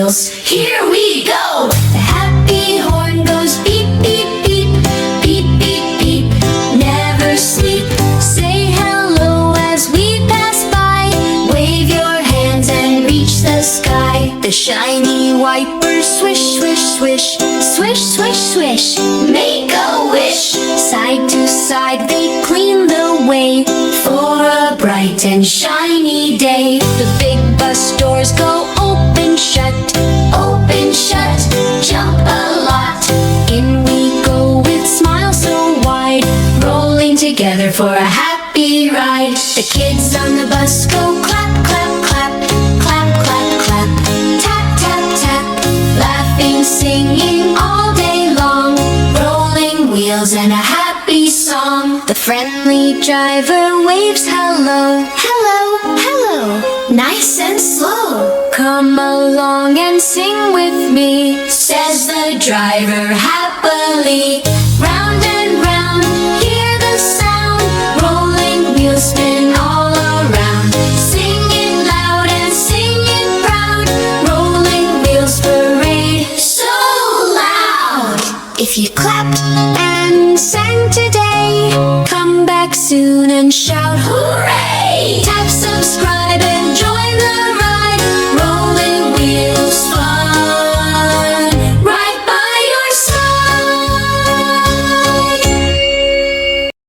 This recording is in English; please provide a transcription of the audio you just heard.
wheels. Here we go! The happy horn goes beep, beep, beep, beep, beep, beep. Never sleep. Say hello as we pass by. Wave your hands and reach the sky. The shiny wipers swish, swish, swish. Swish, swish, swish. Make a wish. Side to side they clean the way for a bright and shiny day. The big bus doors go open, shut. Open, shut. Jump a lot. In we go with smiles so wide. Rolling together for a happy ride. The kids on the bus go clap, clap, clap. Clap, clap, clap. Tap, tap, tap. Laughing, singing all day long. Rolling wheels and a happy song. The friendly driver waves hello. Hello, hello. Nice and slow. Come along and sing with me, says the driver happily. Round and round, hear the sound. Rolling wheels spin all around. Sing it loud and sing it proud. Rolling wheels parade so loud. If you clapped and sang today, come back soon and shout hooray! Tap subscribe